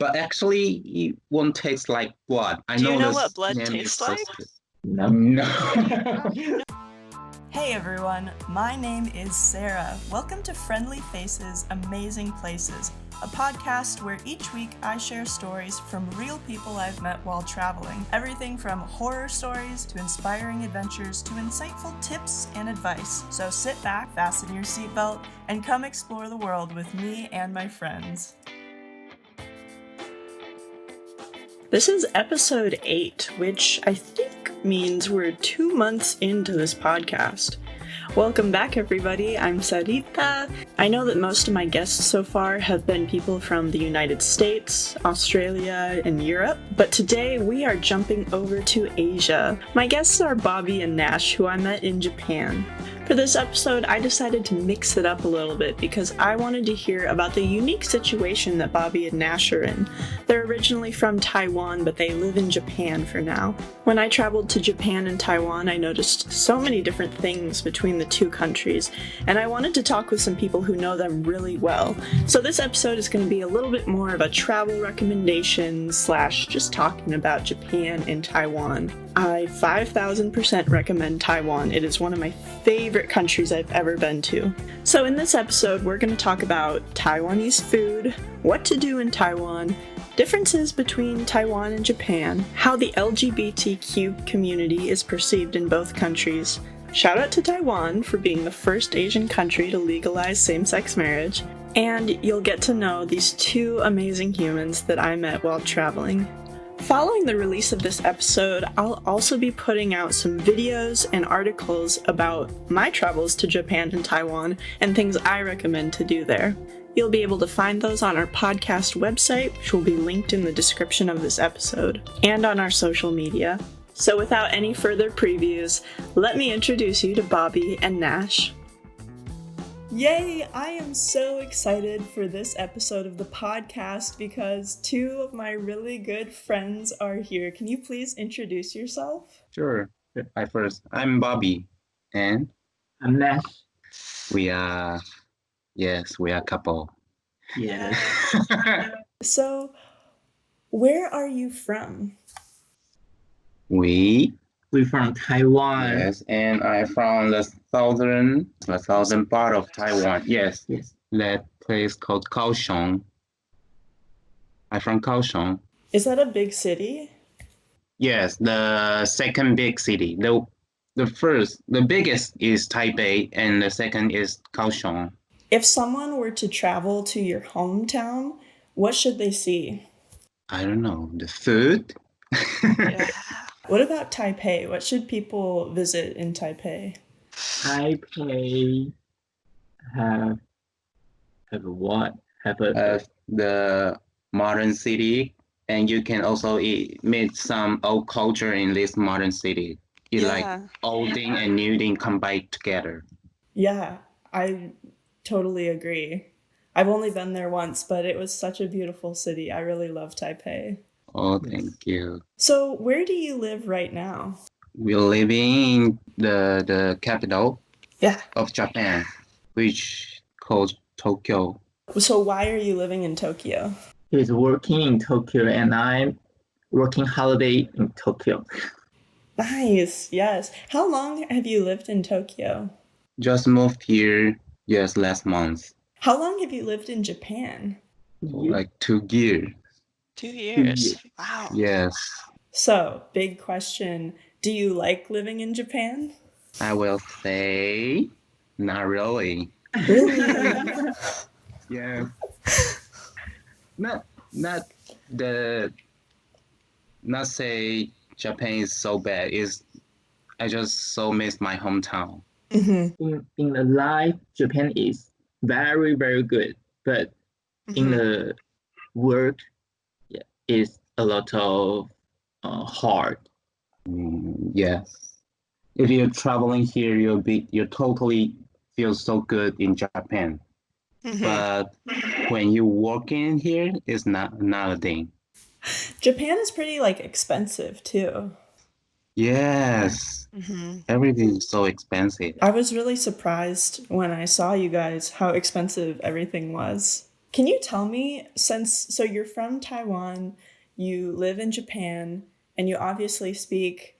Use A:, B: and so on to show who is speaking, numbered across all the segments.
A: but actually it won't taste like blood.
B: Do you know what blood tastes like?
A: No.
B: Hey everyone, my name is Sarah. Welcome to Friendly Faces, Amazing Places, a podcast where each week I share stories from real people I've met while traveling. Everything from horror stories to inspiring adventures to insightful tips and advice. So sit back, fasten your seatbelt, and come explore the world with me and my friends. This is episode 8, which I think means we're 2 months into this podcast. Welcome back, everybody. I'm Sarita. I know that most of my guests so far have been people from the United States, Australia, and Europe, but today we are jumping over to Asia. My guests are Bobby and Nash, who I met in Japan. For this episode, I decided to mix it up a little bit because I wanted to hear about the unique situation that Bobby and Nash are in. They're originally from Taiwan, but they live in Japan for now. When I traveled to Japan and Taiwan, I noticed so many different things between the two countries, and I wanted to talk with some people who know them really well. So this episode is going to be a little bit more of a travel recommendation / just talking about Japan and Taiwan. I 5,000% recommend Taiwan. It is one of my favorite countries I've ever been to. So in this episode, we're going to talk about Taiwanese food, what to do in Taiwan, differences between Taiwan and Japan, how the LGBTQ community is perceived in both countries. Shout out to Taiwan for being the first Asian country to legalize same-sex marriage, and you'll get to know these two amazing humans that I met while traveling. Following the release of this episode, I'll also be putting out some videos and articles about my travels to Japan and Taiwan and things I recommend to do there. You'll be able to find those on our podcast website, which will be linked in the description of this episode, and on our social media. So without any further previews, let me introduce you to Bobby and Nash. Yay! I am so excited for this episode of the podcast because two of my really good friends are here. Can you please introduce yourself?
A: Sure. I'm Bobby, and
C: I'm Nash.
A: we are a couple.
C: Yeah.
B: So, where are you from?
C: We're from Taiwan.
A: Yes, and I'm from the southern part of Taiwan. Yes. That place called Kaohsiung. I'm from Kaohsiung.
B: Is that a big city?
A: Yes, the second big city. The biggest is Taipei, and the second is Kaohsiung.
B: If someone were to travel to your hometown, what should they see?
A: I don't know, the food?
B: Yeah. What about Taipei? What should people visit in Taipei?
C: Taipei have what?
A: The modern city, and you can also meet some old culture in this modern city. It's like old thing and new thing combined together.
B: Yeah, I totally agree. I've only been there once, but it was such a beautiful city. I really love Taipei.
A: Oh, thank you.
B: So where do you live right now?
A: We're living in the capital of Japan, which called Tokyo.
B: So why are you living in Tokyo?
C: He's working in Tokyo and I'm working holiday in Tokyo.
B: Nice, yes. How long have you lived in Tokyo?
A: Just moved here, last month.
B: How long have you lived in Japan?
A: Like 2 years.
B: 2 years. Wow.
A: Yes.
B: So, big question. Do you like living in Japan?
A: I will say not really.
B: Really?
A: Yeah. Not say Japan is so bad. I just so miss my hometown.
B: Mm-hmm.
C: In the life, Japan is very, very good. But in the work, it's a lot of hard.
A: Yes. If you're traveling here, you totally feel so good in Japan. But when you work in here, it's not a thing.
B: Japan is pretty expensive too.
A: Yes. Everything is so expensive.
B: I was really surprised when I saw you guys how expensive everything was. Can you tell me, so you're from Taiwan, you live in Japan, and you obviously speak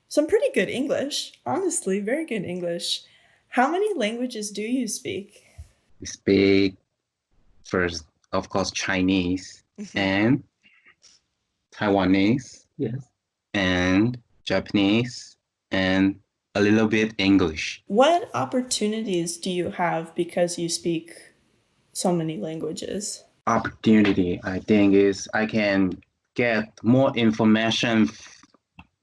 B: some pretty good English, honestly, very good English. How many languages do you speak?
A: We speak first, of course, Chinese and Taiwanese
C: Yes.
A: and Japanese and a little bit English.
B: What opportunities do you have because you speak so many languages?
A: Opportunity, I think, is I can get more information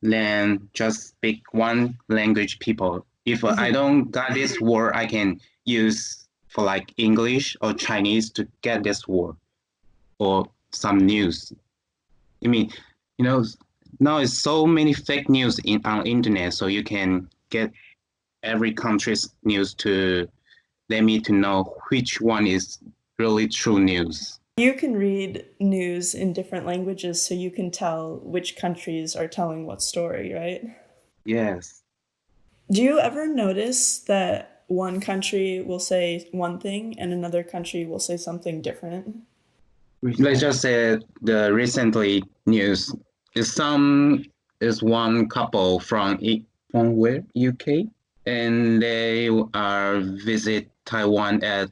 A: than just speak one language people. If I don't got this word, I can use for like English or Chinese to get this word or some news. I mean, you know, now it's so many fake news on internet, so you can get every country's news to let me to know which one is really true news.
B: You can read news in different languages so you can tell which countries are telling what story, right?
A: Yes.
B: Do you ever notice that one country will say one thing and another country will say something different?
A: Let's just say the recently news is one couple from where UK, and they are visit Taiwan at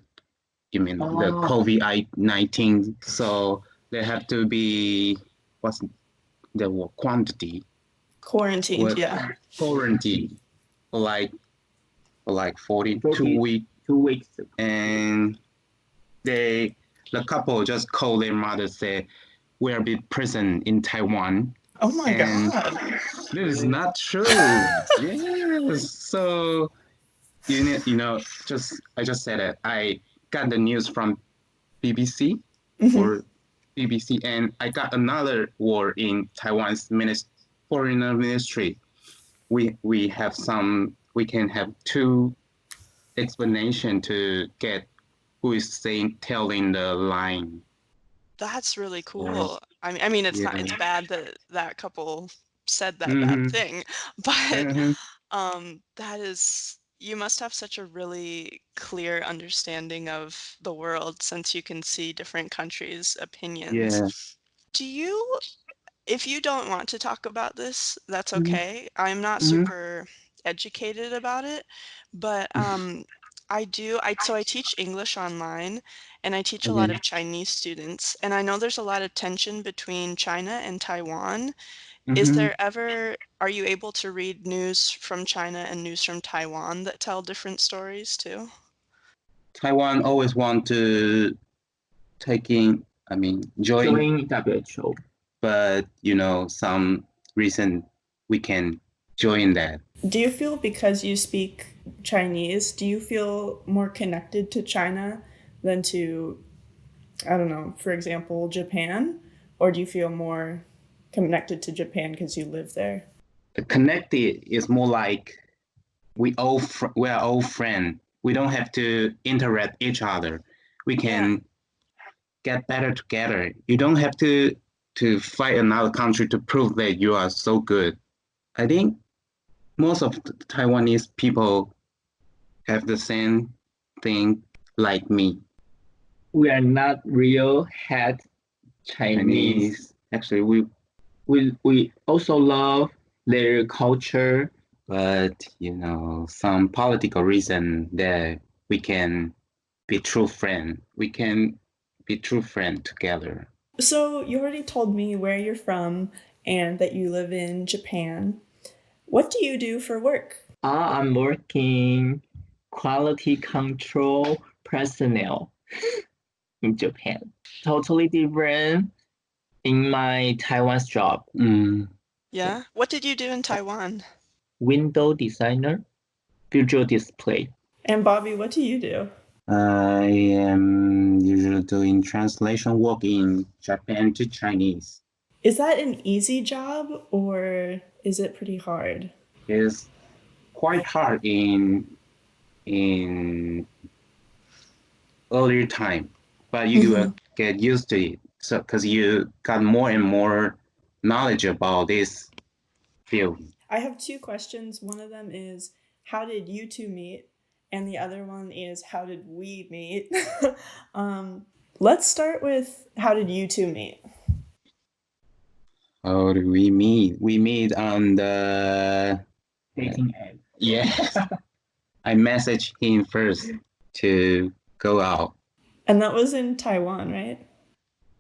A: the COVID-19, so they have to be what's the word, quantity
B: Quarantined, yeah.
A: quarantine for like 42 weeks,
C: 2 weeks.
A: and the couple just called their mother, say we'll be present in Taiwan.
B: Oh my God.
A: This is not true. Yes. So I just said it. I got the news from BBC or BBC, and I got another word in Taiwan's foreign ministry. We can have two explanation to get who is telling the line.
D: That's really cool. I mean, it's not, it's bad that that couple said that bad thing, but that is, you must have such a really clear understanding of the world since you can see different countries' opinions.
A: Yeah.
D: Do you, if you don't want to talk about this, that's
A: Mhm.
D: okay. I'm not super educated about it, but so I teach English online and I teach a lot of Chinese students, and I know there's a lot of tension between China and Taiwan. Are you able to read news from China and news from Taiwan that tell different stories too?
A: Taiwan always want to join
C: Join WHO.
A: but some reason we can join that.
B: Do you feel because you speak Chinese, do you feel more connected to China than to, I don't know, for example, Japan? Or do you feel more connected to Japan because you live there?
A: Connected is more like we are all friends. We don't have to interact each other. We can get better together. You don't have to fight another country to prove that you are so good. I think most of the Taiwanese people have the same thing like me.
C: We are not real head Chinese.
A: Actually,
C: we also love their culture,
A: but some political reason that we can be true friend. We can be true friend together.
B: So you already told me where you're from and that you live in Japan. What do you do for work?
C: I'm working quality control personnel in Japan. Totally different in my Taiwan's job.
D: Yeah? What did you do in Taiwan?
C: Window designer, visual display.
B: And Bobby, what do you do?
A: I am usually doing translation work in Japan to Chinese.
B: Is that an easy job or is it pretty hard?
A: It's quite hard in earlier time, but you will get used to it. So because you got more and more knowledge about this field.
B: I have two questions. One of them is, how did you two meet? And the other one is, how did we meet? Let's start with, how did you two meet?
A: How do we meet? We meet on the
C: Dating app.
A: yeah. I messaged him first to go out.
B: And that was in Taiwan, right?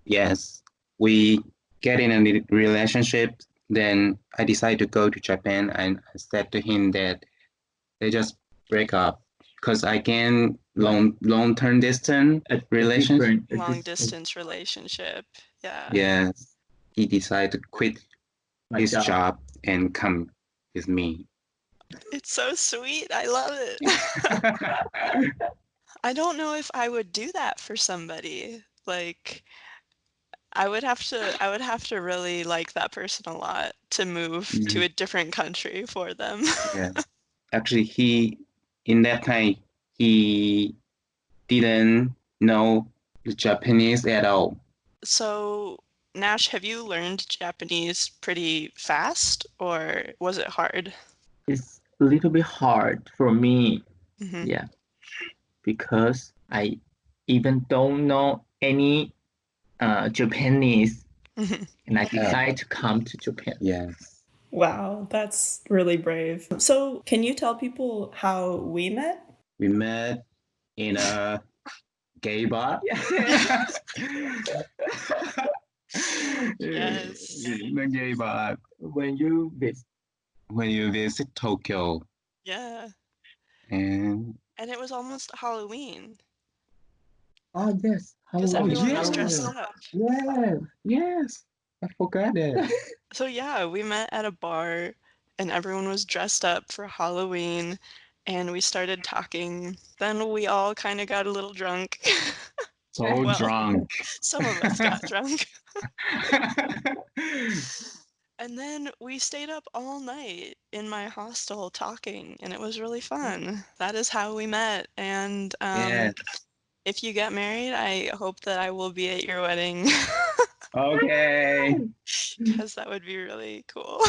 A: Yes, we get in a relationship. Then I decided to go to Japan, and I said to him that they just break up because I can long-term distance relationship.
D: Long distance relationship. Yeah.
A: Yes, he decided to quit
C: My
A: his
C: job.
A: job and come with me.
D: It's so sweet. I love it. I don't know if I would do that for somebody. Like, I would have to really like that person a lot to move to a different country for them.
A: Yeah, actually, in that time he didn't know the Japanese at all.
D: So, Nash, have you learned Japanese pretty fast, or was it hard?
C: It's a little bit hard for me.
D: Mhm.
C: Yeah, because I even don't know any Japanese,
D: Mhm.
C: and I decided to come to Japan.
A: Yes.
B: Wow, that's really brave. So, can you tell people how we met?
A: We met in a gay bar.
D: Yes.
A: In a gay bar
C: When you visit,
A: when you visit Tokyo.
D: Yeah.
A: And
D: And it was almost Halloween
C: oh yes,
D: because
A: Oh,
D: everyone
A: yeah.
D: was dressed up.
A: yes, I forgot it.
D: So yeah, we met at a bar and everyone was dressed up for Halloween and we started talking. Then we all kind of got a little drunk.
A: So
D: Well,
A: drunk.
D: some of us got drunk. And then we stayed up all night in my hostel talking, and it was really fun. That is how we met. And
A: Yes.
D: if you get married, I hope that I will be at your wedding
A: Okay.
D: because that would be really cool.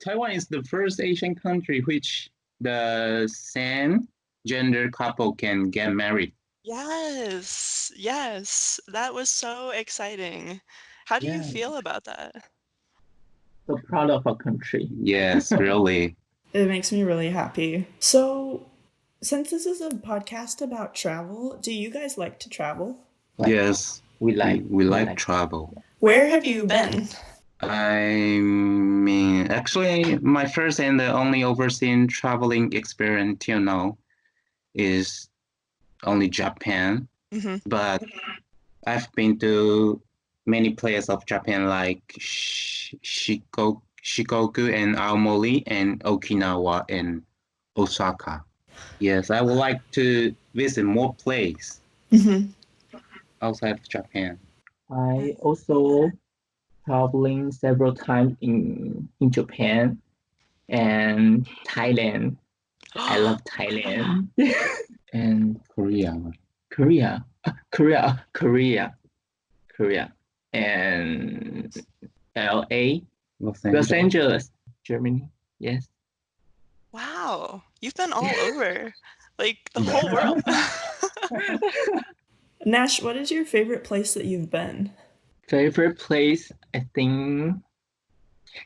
A: Taiwan is the first Asian country which the same gender couple can get married.
D: Yes, yes, that was so exciting. How do you
C: Yeah.
D: feel about that?
C: so proud of our country.
A: Yes, really.
B: It makes me really happy. So, since this is a podcast about travel, do you guys like to travel?
A: Yes,
C: We like
A: we like travel.
B: Where have you been?
A: I mean, actually, my first and the only overseas traveling experience till now is only Japan.
D: Hmm.
A: But I've been to many places of Japan like Shikoku and Aomori and Okinawa and Osaka. Yes, I would like to visit more places
B: Mm-hmm.
A: outside of Japan.
C: I also traveling several times in Japan and Thailand. I love Thailand and
A: Korea,
C: Korea, Korea, and LA,
A: Los
C: Los
A: Angeles.
C: Angeles, Germany. Yes.
D: Wow, you've been all over, like the whole world.
B: Nash, what is your favorite place that you've been?
C: Favorite place, I think,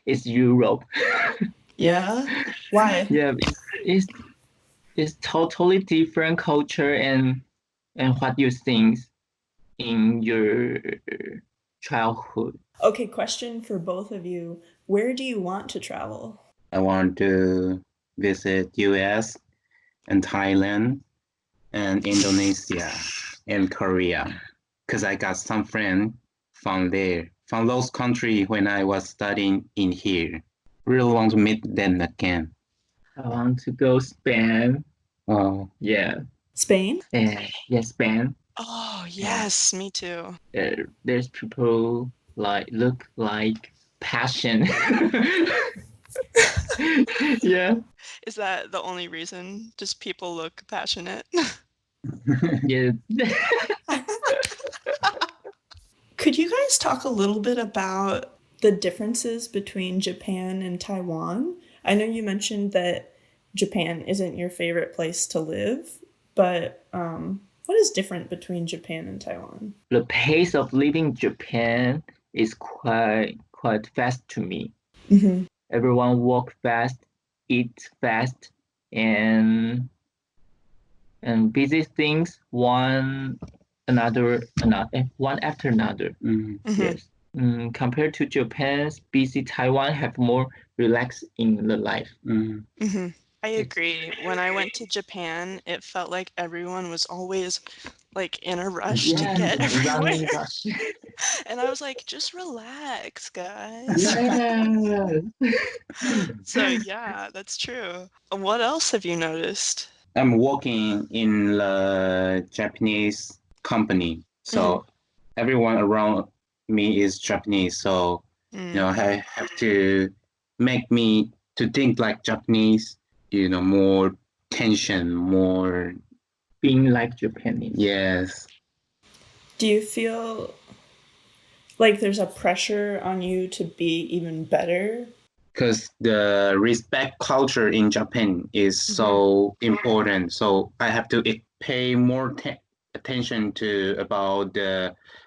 C: is Europe.
B: Yeah? Why?
C: Yeah, it's totally different culture and what you think in your childhood.
B: Okay, question for both of you. Where do you want to travel?
A: I want to visit US and Thailand and Indonesia and Korea because I got some friends from there, from those countries when I was studying in here. Really want to meet them again.
C: I want to go Spain.
A: Oh,
C: Yeah.
B: Spain?
C: Yeah, Spain.
D: Oh, yes, me too.
C: There's people look like passion. Yeah.
D: Is that the only reason? Just people look passionate?
C: Yeah.
B: Could you guys talk a little bit about the differences between Japan and Taiwan? I know you mentioned that Japan isn't your favorite place to live, but What is different between Japan and Taiwan?
C: The pace of living Japan is quite fast to me.
B: Mm-hmm.
C: Everyone walk fast, eat fast, and busy things one after another. Yes. Compared to Japan's busy, Taiwan have more relaxed in the life.
D: I agree. When I went to Japan, it felt like everyone was always like in a rush to get everywhere.
C: Running rush.
D: And I was like, just relax, guys.
C: Yeah.
D: So yeah, that's true. What else have you noticed?
A: I'm working in the Japanese company, so everyone around me is Japanese. So I have to make me to think like Japanese. More tension, more
C: Being like Japanese.
A: yes.
B: Do you feel like there's a pressure on you to be even better?
A: Because the respect culture in Japan is so important. So I have to pay more attention to about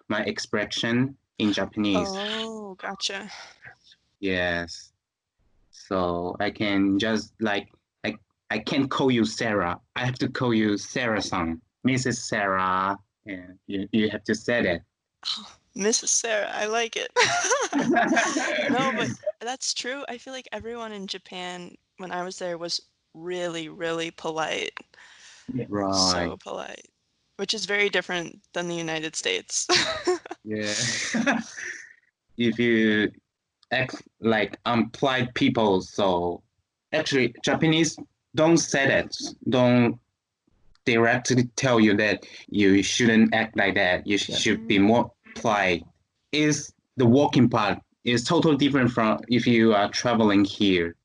A: my expression in Japanese.
D: Oh, gotcha.
A: Yes. So I can just like I can't call you Sarah. I have to call you Sarah-san, Mrs. Sarah, and you have to say that.
D: Oh, Mrs. Sarah, I like it. No, but that's true. I feel like everyone in Japan, when I was there, was really, really polite.
A: Right.
D: So polite, which is very different than the United States.
A: Yeah. If you act like unpolite people, so actually Japanese don't say that. Don't directly tell you that you shouldn't act like that. You should be more polite. Is the walking part is totally different from if you are traveling here.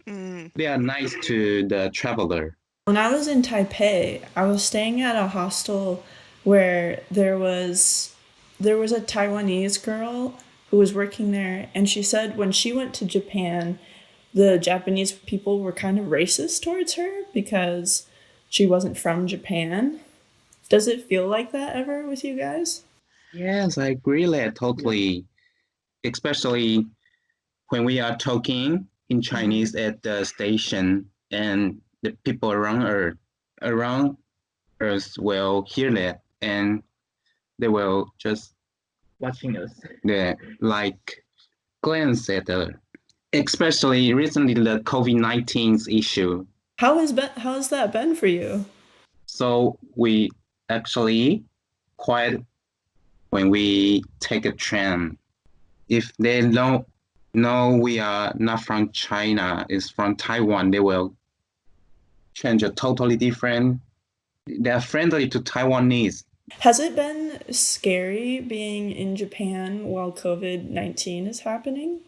A: They are nice to the traveler.
B: When I was in Taipei, I was staying at a hostel where there was a Taiwanese girl who was working there, and she said when she went to Japan, the Japanese people were kind of racist towards her because she wasn't from Japan. Does it feel like that ever with you guys?
A: Yes, I agree that totally. Especially when we are talking in Chinese at the station, and the people around us will hear that, and they will just
C: Watching us.
A: like glance at especially recently the COVID-19 issue.
B: How has that been for you?
A: So we actually quiet when we take a train. If they don't know we are not from China, is from Taiwan, they will change a totally different. They're friendly to Taiwanese.
B: Has it been scary being in Japan while COVID-19 is happening?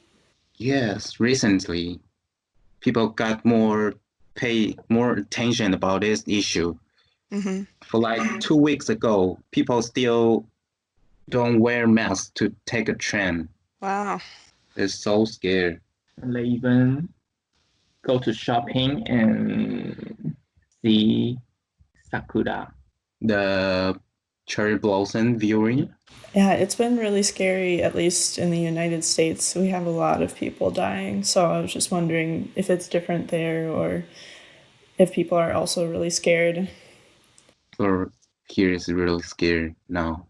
A: Yes, recently people got pay more attention about this issue. For like 2 weeks ago, people still don't wear masks to take a train.
D: Wow.
A: It's so scared.
C: And they even go to shopping and see sakura.
A: The cherry blossom viewing.
B: Yeah, it's been really scary, at least in the United States. We have a lot of people dying, so I was just wondering if it's different there or if people are also really scared.
A: So here is really scared now.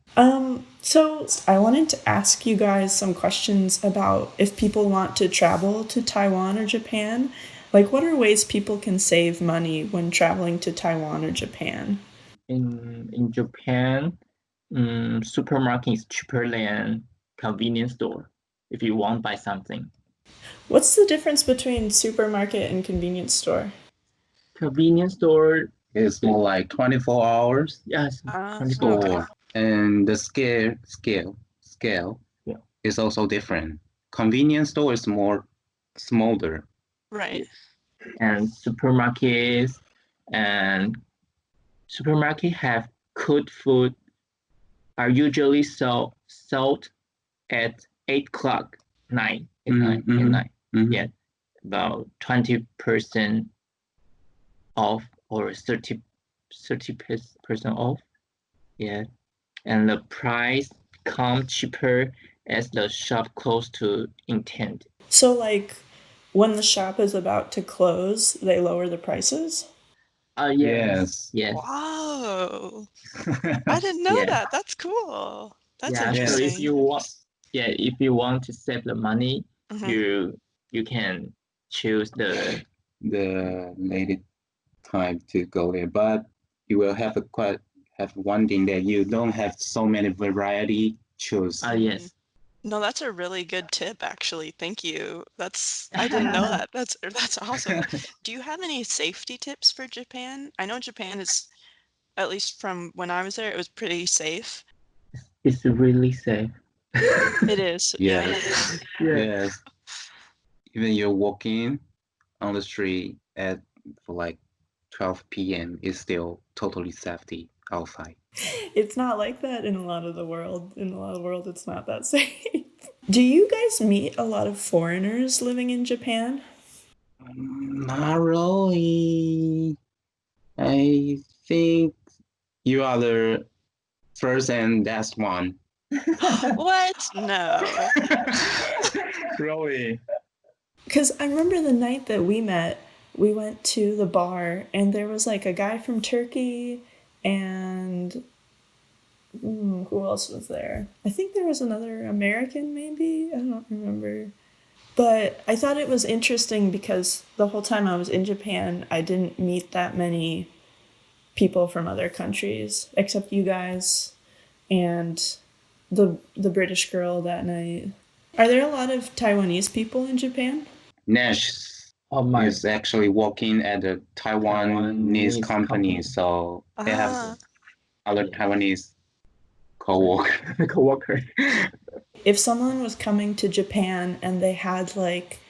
B: So I wanted to ask you guys some questions about if people want to travel to Taiwan or Japan. Like, what are ways people can save money when traveling to Taiwan or Japan?
C: In Japan, supermarket is cheaper than convenience store if you want to buy something.
B: What's the difference between supermarket and convenience store?
C: Convenience store
A: is more like 24 hours.
C: Yes,
A: 24 hours. And the scale is also different. Convenience store is more smaller.
D: Right.
C: And supermarket have good food are usually sold at 8 o'clock night. Yeah, about 20% off or 30% off. Yeah, and the price come cheaper as the shop close to intent.
B: So, like, when the shop is about to close, they lower the prices?
C: Yes.
A: Yes.
C: Yes.
D: Wow. I didn't know
C: Yeah.
D: that. That's cool. That's
C: Yeah. So if
D: interesting.
C: you want to save the money,
D: Mhm.
C: you can choose the
A: The late time to go there, but you will have have one thing that you don't have so many variety choose.
C: yes.
D: No, that's a really good tip, actually. Thank you. I didn't know that. That's awesome. Do you have any safety tips for Japan? I know Japan is, at least from when I was there, it was pretty safe.
C: It's really safe.
D: It is, yeah.
A: Yes.
C: Yeah.
A: Yes. Even you're walking on the street for like 12 p.m. is still totally safety outside.
B: It's not like that in a lot of the world. In a lot of the world, it's not that safe. Do you guys meet a lot of foreigners living in Japan?
A: Not really. I think you are the first and last one.
D: What? No.
A: Really?
B: Because I remember the night that we met, we went to the bar, and there was like a guy from Turkey, and who else was there? I think there was another American, maybe? I don't remember. But I thought it was interesting because the whole time I was in Japan, I didn't meet that many people from other countries, except you guys and the British girl that night. Are there a lot of Taiwanese people in Japan?
A: Nash is actually working at a Taiwanese company, so they have
D: Ah,
A: other Taiwanese co-worker.
C: co-worker.
B: If someone was coming to Japan and they had like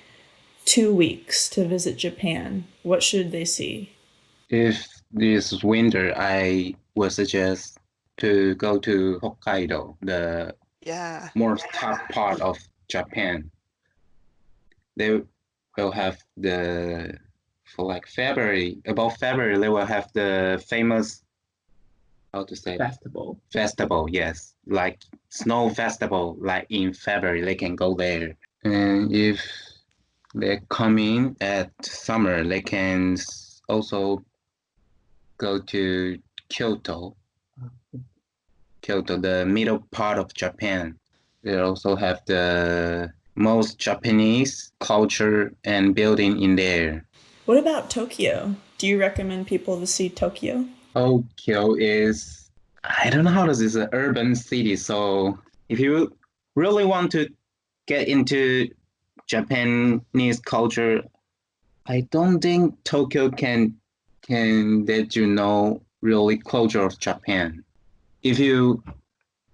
B: 2 weeks to visit Japan, what should they see?
A: If this winter, I would suggest to go to Hokkaido, the
D: yeah.
A: most top part of Japan. They will have for like about February, they will have the famous, how to say, festival, yes, like snow festival, like in February, they can go there. And if they're coming at summer, they can also go to Kyoto, the middle part of Japan. They also have the most Japanese culture and building in there.
B: What about Tokyo? Do you recommend people to see Tokyo?
A: Tokyo is, I don't know how this is an urban city. So if you really want to get into Japanese culture, I don't think Tokyo can let you know really culture of Japan. If you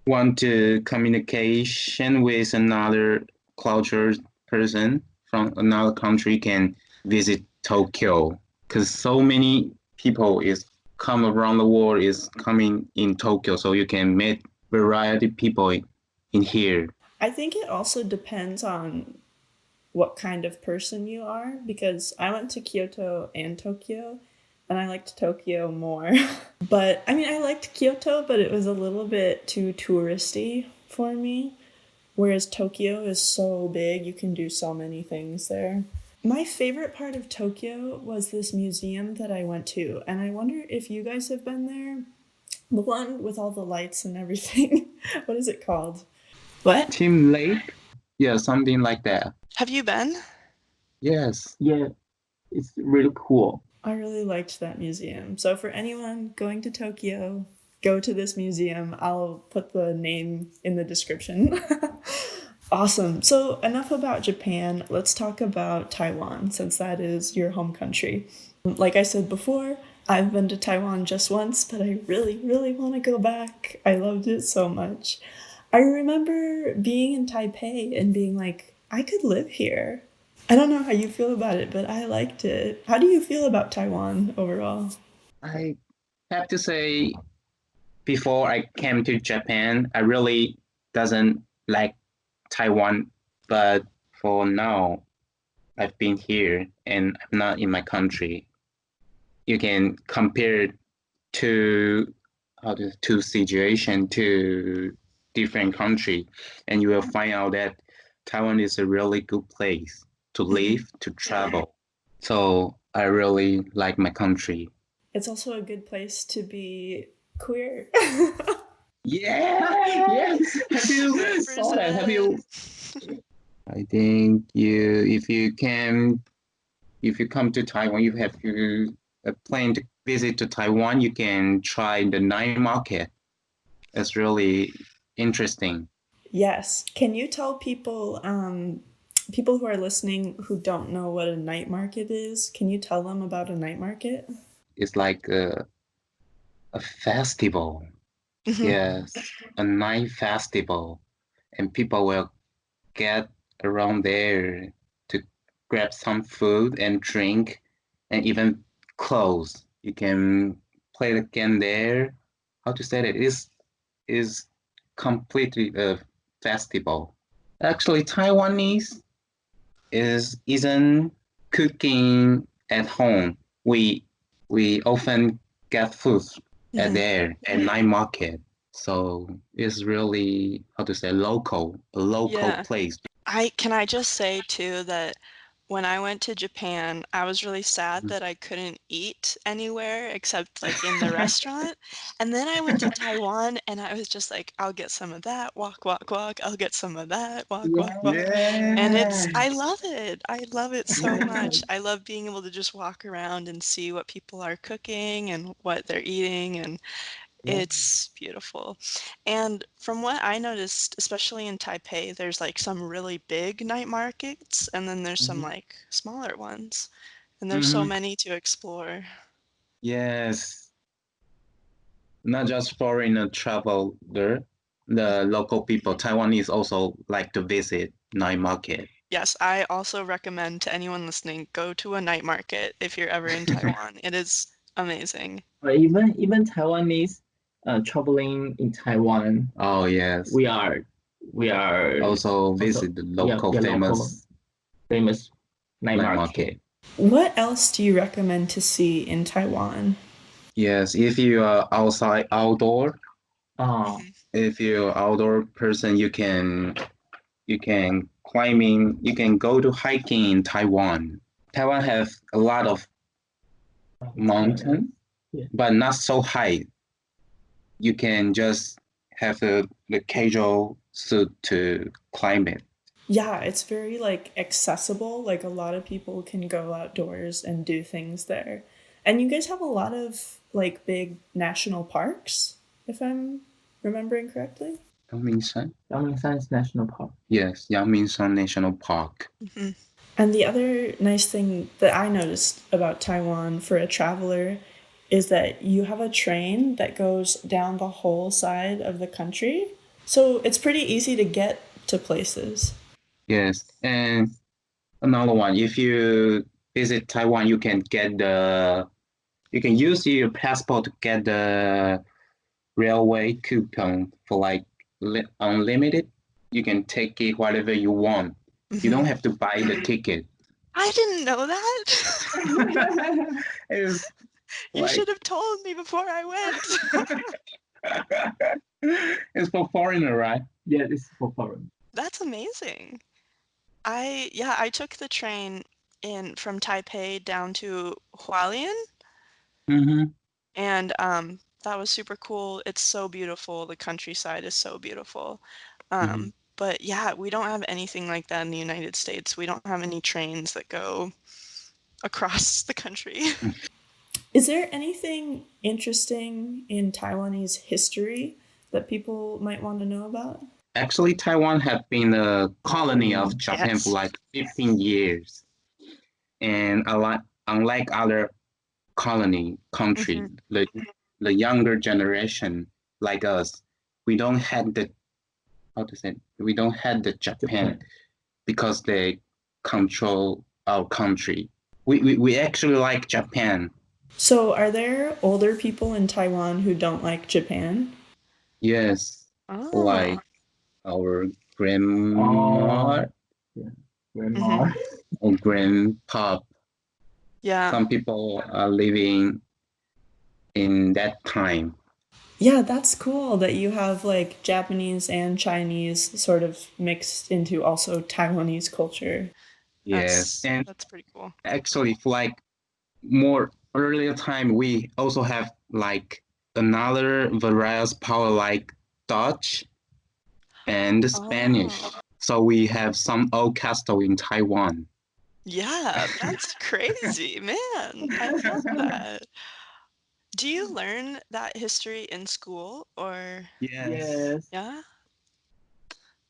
A: want to communication with another culture person from another country, can visit Tokyo, because so many people is come around the world is coming in Tokyo, so you can meet variety people in here.
B: I think it also depends on what kind of person you are, because I went to Kyoto and Tokyo and I liked Tokyo more. But I mean, I liked Kyoto, but it was a little bit too touristy for me. Whereas Tokyo is so big, you can do so many things there. My favorite part of Tokyo was this museum that I went to, and I wonder if you guys have been there. The one with all the lights and everything. What is it called? What?
A: Team Lake? Yeah, something like that.
D: Have you been?
A: Yes.
C: Yeah, it's really cool.
B: I really liked that museum. So for anyone going to Tokyo, go to this museum. I'll put the name in the description. Awesome. So enough about Japan. Let's talk about Taiwan, since that is your home country. Like I said before, I've been to Taiwan just once, but I really, really want to go back. I loved it so much. I remember being in Taipei and being like, I could live here. I don't know how you feel about it, but I liked it. How do you feel about Taiwan overall?
A: I have to say, before I came to Japan, I really doesn't like Taiwan, but for now, I've been here and I'm not in my country. You can compare to two situation, two different country, and you will find out that Taiwan is a really good place to live, to travel. So I really like my country.
B: It's also a good place to be queer.
A: Yeah, yes. Have you saw that? Have you? I think if you come to Taiwan, you have to plan to visit to Taiwan. You can try the night market. It's really interesting.
B: Yes. Can you tell people, people who are listening who don't know what a night market is, can you tell them about a night market?
A: It's like a festival. Yes, a night festival, and people will get around there to grab some food and drink, and even clothes. You can play the game there. How to say it? Is completely a festival. Actually, Taiwanese isn't cooking at home. We often get food at there at night market. So it's really how to say a local
D: Yeah.
A: place.
D: Can I just say too that when I went to Japan, I was really sad that I couldn't eat anywhere except like in the restaurant. And then I went to Taiwan and I was just like, I'll get some of that, walk, walk, walk. I'll get some of that, walk, walk, walk. And I love it. I love it so much. I love being able to just walk around and see what people are cooking and what they're eating, and it's beautiful. And from what I noticed, especially in Taipei, there's like some really big night markets, and then there's some like smaller ones. And there's so many to explore.
A: Yes, not just foreigner traveler, the local people, Taiwanese also like to visit night market.
D: Yes, I also recommend to anyone listening, go to a night market if you're ever in Taiwan. It is amazing.
C: Or even Taiwanese traveling in Taiwan.
A: Oh yes,
C: we are
A: also visit the local
C: famous night market.
B: What else do you recommend to see in Taiwan?
A: Yes, if you are outdoor, if you're outdoor person, you can climbing, you can go to hiking in Taiwan. Taiwan has a lot of mountain, but not so high. You can just have the casual suit to climb it.
B: Yeah, it's very like accessible. Like a lot of people can go outdoors and do things there. And you guys have a lot of like big national parks, if I'm remembering correctly.
A: Yangmingshan?
C: Yangmingshan National Park.
A: Yes, Yangmingshan National Park.
B: And the other nice thing that I noticed about Taiwan for a traveler is that you have a train that goes down the whole side of the country. So it's pretty easy to get to places.
A: Yes, and another one, if you visit Taiwan, you can use your passport to get the railway coupon for like unlimited. You can take it whatever you want. You don't have to buy the ticket.
D: I didn't know that. You should have told me before I went.
A: It's for foreigner, right?
C: Yeah, it's for foreigner.
D: That's amazing. I took the train from Taipei down to Hualien. And that was super cool. It's so beautiful. The countryside is so beautiful. But yeah, we don't have anything like that in the United States. We don't have any trains that go across the country.
B: Is there anything interesting in Taiwanese history that people might want to know about?
A: Actually, Taiwan has been a colony of Japan for like 15 years. And unlike other country, the younger generation like us, we don't have the Japan because they control our country. We actually like Japan.
B: So are there older people in Taiwan who don't like Japan?
A: Yes, like our grandma or grandpa.
D: Yeah.
A: Some people are living in that time.
B: Yeah, that's cool that you have like Japanese and Chinese sort of mixed into also Taiwanese culture.
A: Yes, and
D: That's pretty cool.
A: actually, for like more earlier time, we also have like another various power like Dutch and Spanish.
D: Oh,
A: So we have some old castle in Taiwan.
D: yeah, that's crazy, man. I love that. Do you learn that history in school or
A: Yes.
C: Yes.
D: yeah?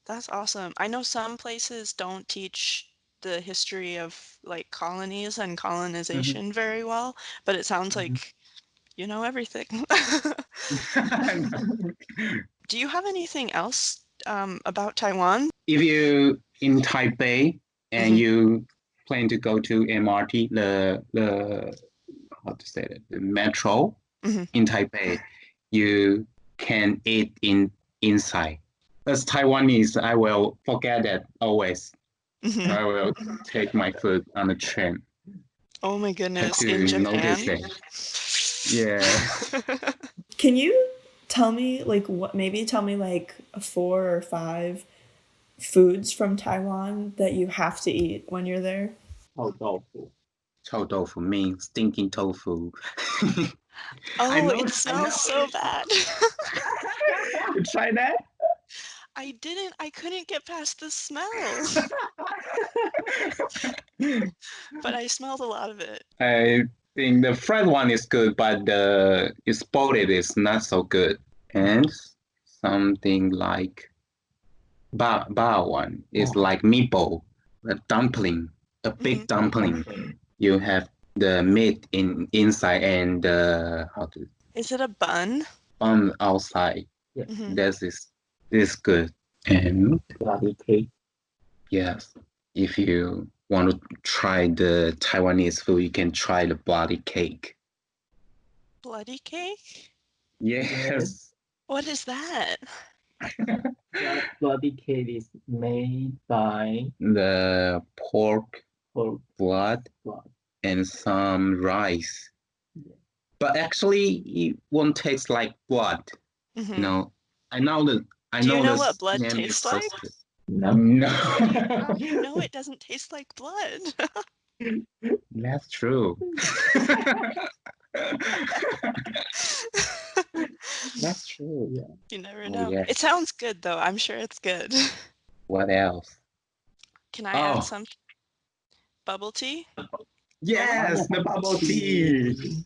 D: That's awesome. I know some places don't teach the history of like colonies and
C: Mhm,
D: colonization very well, but it sounds
C: mhm.
D: like you know everything. Do you have anything else about Taiwan?
A: If you in Taipei and
D: Hmm.
A: you plan to go to MRT, the how to say it, the metro
D: Hmm.
A: in Taipei, you can eat inside. As Taiwanese, I will forget that always.
D: Hmm.
A: I will take my food on the train.
D: Oh my
A: Have
D: goodness, in
A: to notice
D: Japan?
A: that. Yeah.
B: Can you tell me like what maybe tell me like 4 or 5 foods from Taiwan that you have to eat when you're there?
C: 臭豆腐.
A: Chou tofu means stinking tofu. I
D: Oh,
A: know,
D: it
A: I know.
D: smells so bad.
C: You try that?
D: I didn't, I couldn't get past the smell, but I smelled a lot of it.
A: I think the fried one is good, but the exported is not so good. And something like ba one is
C: Oh.
A: like meatball, a dumpling, a
D: Hmm.
A: big dumpling. You have the meat inside and how to
D: Is it a bun?
A: on outside.
C: Yeah.
D: Hmm.
A: This is good. And
C: Bloody cake.
A: yes, if you want to try the Taiwanese food, you can try the bloody cake.
D: Bloody cake?
A: Yes.
D: What is that?
C: Bloody cake is made by
A: The pork
C: pork
A: blood
C: blood.
A: and some rice.
C: Yeah.
A: But actually, it won't taste like blood.
D: Hmm.
A: You know, I know that I
D: Do you
A: know
D: know what
A: this
D: blood
A: name is
D: tastes
A: so
D: like?
A: stupid.
C: No.
A: No,
D: How do you know it doesn't taste like blood?
A: that's true. That's true.
C: Yeah.
D: You never
A: Oh
D: know.
A: yes.
D: It sounds good though. I'm sure it's good.
A: What else?
D: Can I add
A: Oh,
D: some bubble tea?
A: yes, the bubble tea.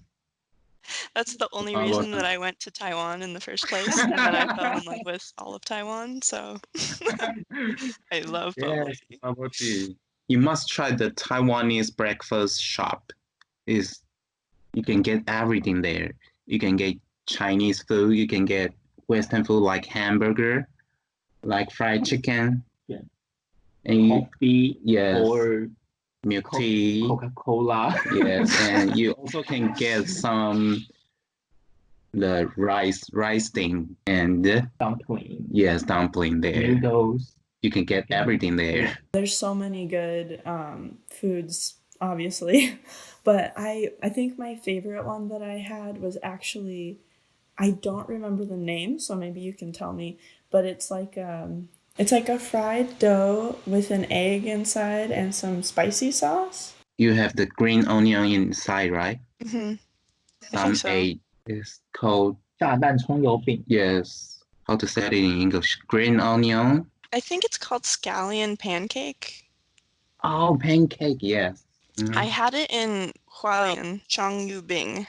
D: That's the only
A: Bubble
D: reason that I went to Taiwan in the first place, and then I fell in love with all of Taiwan, so
A: tea.
D: I love bubble
A: Yes,
D: tea.
A: bubble tea. You must try the Taiwanese breakfast shop. Is you can get everything there. You can get Chinese food. You can get Western food like hamburger, like fried chicken.
C: Yeah.
A: And
C: Coffee
A: yes,
C: or
A: milk tea.
C: Coca-Cola.
A: Yes, and you also can get some the rice thing and
C: Dumpling.
A: yes, dumpling there.
C: Noodles.
A: You can get everything there.
B: There's so many good foods, obviously, but I think my favorite one that I had was actually I don't remember the name, so maybe you can tell me. But it's like a fried dough with an egg inside and some spicy sauce.
A: You have the green onion inside, right?
D: Hmm. I think
A: Some
D: so.
A: egg is called
C: 炸弹葱油饼.
A: yes. How to say it in English? Green onion.
D: I think it's called scallion pancake.
A: Oh, pancake. Yes.
D: I had it in Hualien, Changyubing.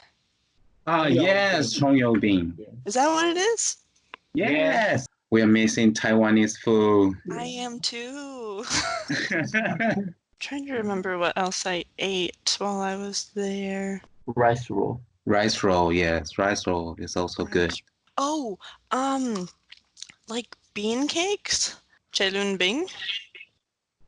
A: Ah, yes, 葱油饼.
D: Is that what it is?
A: Yes. We are missing Taiwanese food.
D: I am too. Trying to remember what else I ate while I was there.
C: Rice roll.
A: Rice roll. Yes, rice roll is also good.
D: Oh, like bean cakes? Chelun Bing?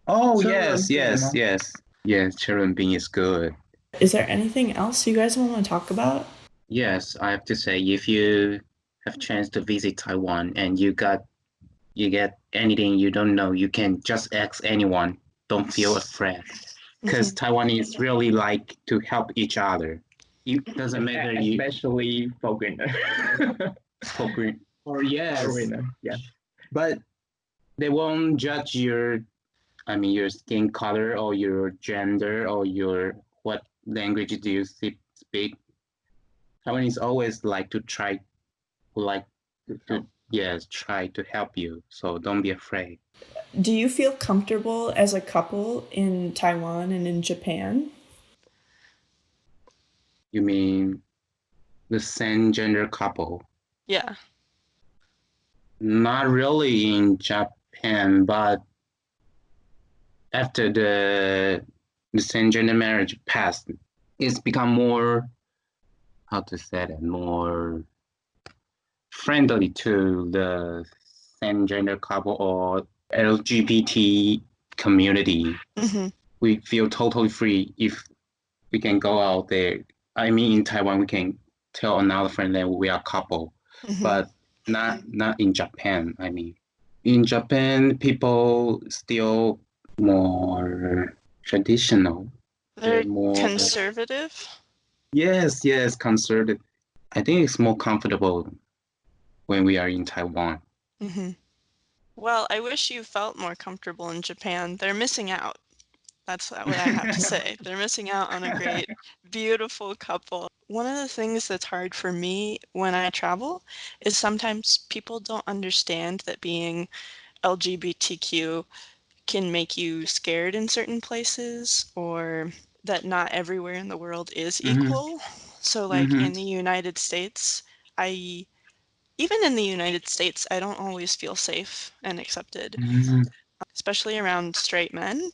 A: Oh,
C: Children
A: yes,
C: bean,
A: yes,
C: huh?
A: yes. Yes, children bean is good.
B: Is there anything else you guys want to talk about?
A: Yes, I have to say, if you have chance to visit Taiwan and you get anything you don't know, you can just ask anyone. Don't feel afraid, because Taiwanese really like to help each other. It doesn't matter you.
C: Especially foreigner.
A: or yes,
C: foreigner. Yeah.
A: but they won't judge your skin color or your gender or your what language do you speak. Taiwanese always like to yes try to help you, so don't be afraid.
B: Do you feel comfortable as a couple in Taiwan and in Japan?
A: You mean the same gender couple?
D: Yeah.
A: Not really in Japan, but after the same gender marriage passed, it's become more, how to say it, more friendly to the same gender couple or LGBT community.
D: Mm-hmm.
A: We feel totally free if we can go out there. In Taiwan, we can tell another friend that we are a couple,
D: Mm-hmm.
A: but not in Japan. In Japan, people still more traditional.
D: They're
A: more
D: conservative.
A: yes, conservative. I think it's more comfortable when we are in Taiwan.
D: Mm-hmm. Well, I wish you felt more comfortable in Japan. They're missing out. That's what I have to say. They're missing out on a great, beautiful couple. One of the things that's hard for me when I travel is sometimes people don't understand that being LGBTQ can make you scared in certain places, or that not everywhere in the world is equal. So like in the United States, I even in the United States, I don't always feel safe and accepted, especially around straight men.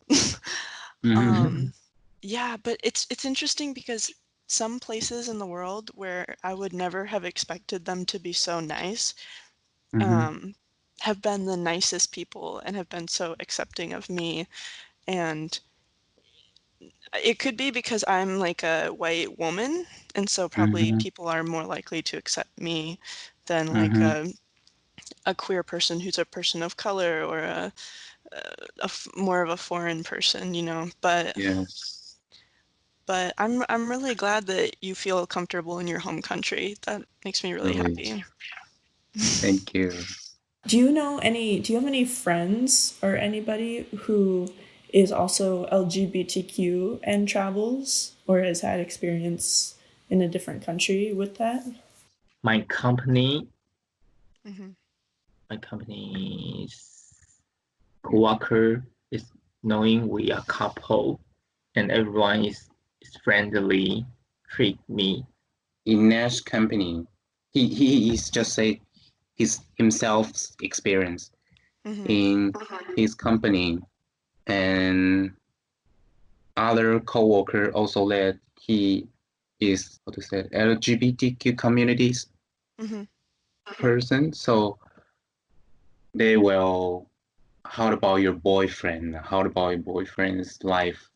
D: Yeah, but it's interesting because some places in the world where I would never have expected them to be so nice, have been the nicest people and have been so accepting of me. And it could be because I'm like a white woman, and so probably people are more likely to accept me than like a queer person who's a person of color or more of a foreign person, you know.
A: Yes,
D: But I'm really glad that you feel comfortable in your home country. That makes me really
A: really.
D: happy.
A: Thank you.
B: Do you have any friends or anybody who is also LGBTQ and travels or has had experience in a different country with that?
C: My company's coworker is knowing we are couple, and everyone is friendly, treat me.
A: In Nash company, he is just say his himself's experience in his company, and other coworker also that he is how to say LGBTQ communities person. So they will. How about your boyfriend? How about your boyfriend's life?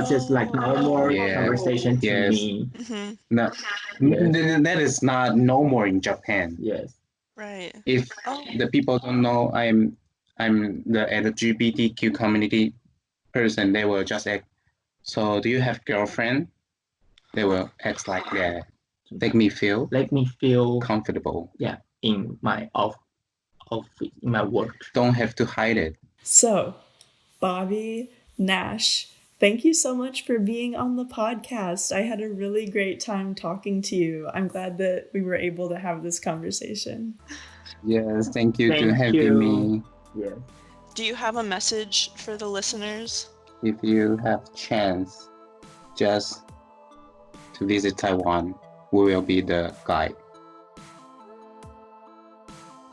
C: Just like normal conversation to me.
A: No, that is not normal in Japan.
C: Yes.
D: Right.
A: If the people don't know I'm the LGBTQ community person, they will just ask, so do you have girlfriend? They will ask like that. Let me feel comfortable.
C: Yeah, in my office, in my work.
A: Don't have to hide it.
B: So, Bobby, Nash, thank you so much for being on the podcast. I had a really great time talking to you. I'm glad that we were able to have this conversation.
A: Yes, thank you to having me.
C: Yes.
D: Do you have a message for the listeners?
A: If you have chance, just to visit Taiwan, we will be the guide.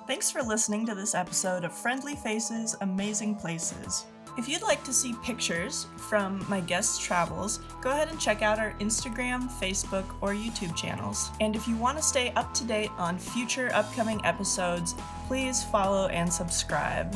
B: Thanks for listening to this episode of Friendly Faces, Amazing Places. If you'd like to see pictures from my guests' travels, go ahead and check out our Instagram, Facebook, or YouTube channels. And if you want to stay up to date on future upcoming episodes, please follow and subscribe.